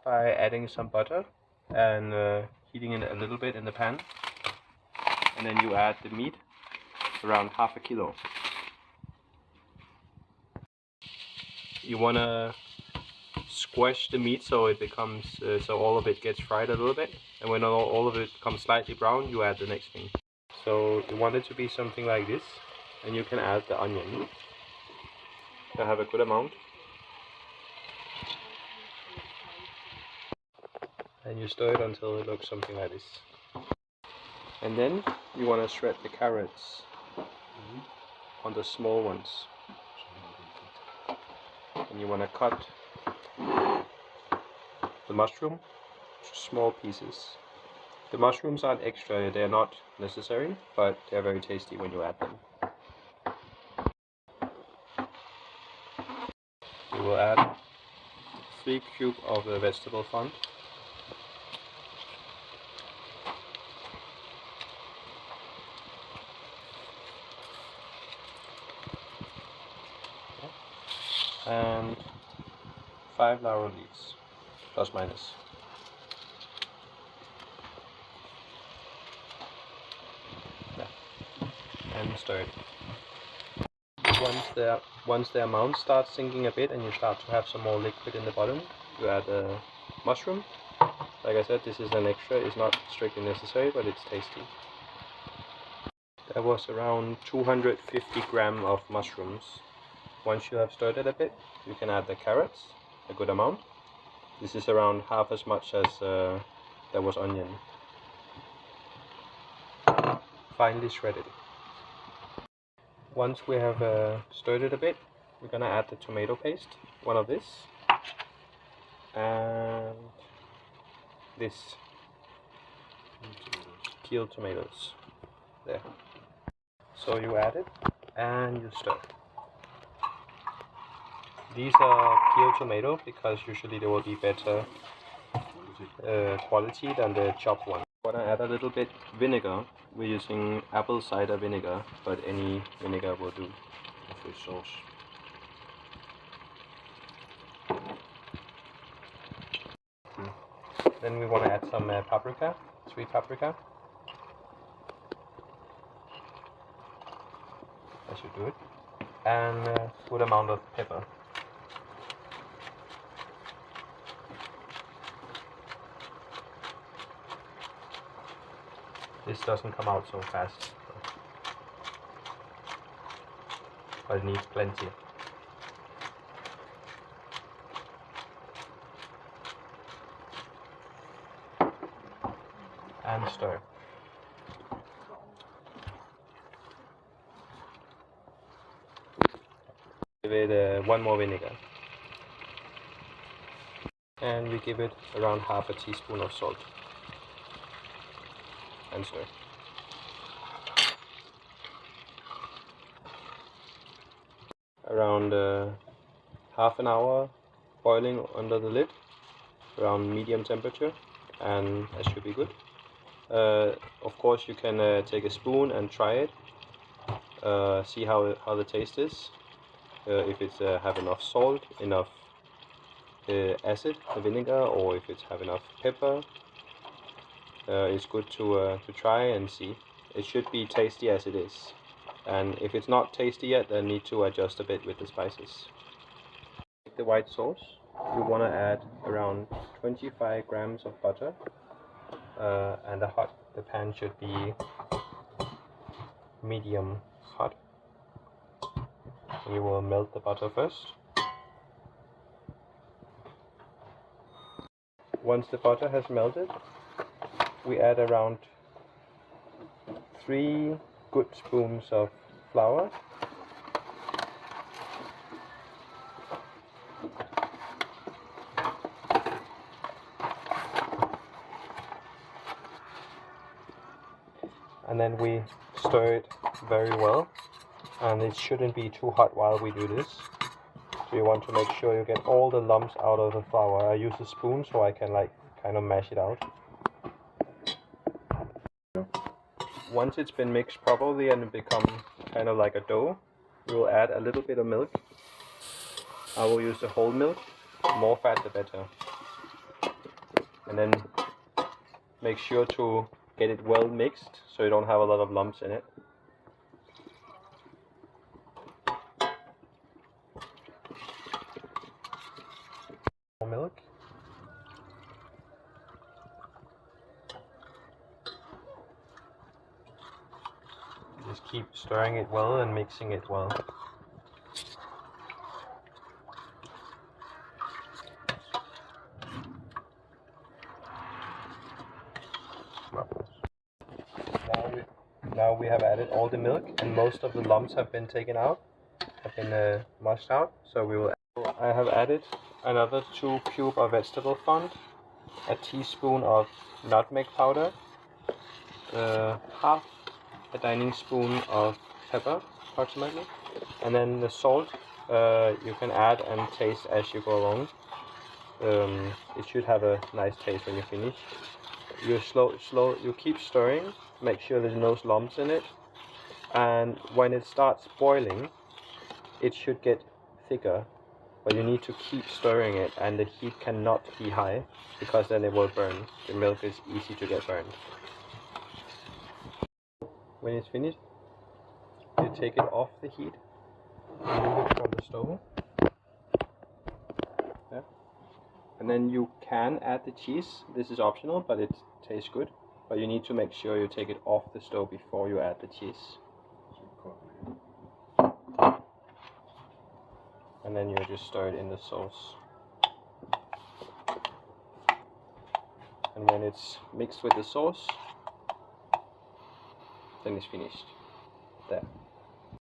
by adding some butter and heating it a little bit in the pan. And then you add the meat, around half a kilo. You want to squash the meat so it becomes, so all of it gets fried a little bit. And when all of it becomes slightly brown, you add the next thing. So you want it to be something like this, and you can add the onion. I have a good amount. And you stir it until it looks something like this. And then you want to shred the carrots on the small ones. And you want to cut the mushroom to small pieces. The mushrooms aren't extra, they're not necessary, but they're very tasty when you add them. You will add 3 cubes of the vegetable fond. And 5 laurel leaves, plus minus. And stir it. Once the amount starts sinking a bit and you start to have some more liquid in the bottom, you add a mushroom. Like I said, this is an extra, it's not strictly necessary, but it's tasty. That was around 250 grams of mushrooms. Once you have stirred it a bit, you can add the carrots, a good amount. This is around half as much as there was onion. Finely shredded. Once we have stirred it a bit, we're gonna add the tomato paste, one of this, and this, peeled tomatoes, there. So you add it and you stir. These are peeled tomato because usually they will be better quality than the chopped one. I want to add a little bit vinegar. We're using apple cider vinegar, but any vinegar will do. Fish sauce. Then we want to add some paprika, sweet paprika. I should do it. And a good amount of pepper. This doesn't come out so fast, but it needs plenty. And stir. Give it one more vinegar. And we give it around half a teaspoon of salt. And stir. Around half an hour boiling under the lid, around medium temperature, and that should be good. Of course you can take a spoon and try it, see how the taste is, if it's have enough salt, enough acid, the vinegar, or if it's have enough pepper. It's good to try and see. It should be tasty as it is, and if it's not tasty yet, then need to adjust a bit with the spices. The white sauce, you want to add around 25 grams of butter, and the pan should be medium hot. You will melt the butter first. Once the butter has melted, we add around 3 good spoons of flour. And then we stir it very well, and it shouldn't be too hot while we do this. So you want to make sure you get all the lumps out of the flour. I use a spoon so I can kind of mash it out. Once it's been mixed properly and it become kind of like a dough, we will add a little bit of milk. I will use the whole milk, more fat the better. and then make sure to get it well mixed so you don't have a lot of lumps in it. More milk. Just keep stirring it well and mixing it well. Now we have added all the milk, and most of the lumps have been taken out, have been mushed out. So we will. I have added another 2 cubes of vegetable fond, a teaspoon of nutmeg powder, half a dining spoon of pepper approximately, and then the salt you can add and taste as you go along. It should have a nice taste when you finish. You keep stirring, make sure there's no lumps in it, and when it starts boiling it should get thicker, but you need to keep stirring it, and the heat cannot be high because then it will burn. The milk is easy to get burned. When it's finished, you take it off the heat, remove it from the stove. Yeah. And then you can add the cheese. This is optional, but it tastes good. But you need to make sure you take it off the stove before you add the cheese. And then you just stir it in the sauce. And when it's mixed with the sauce, then it's finished. There.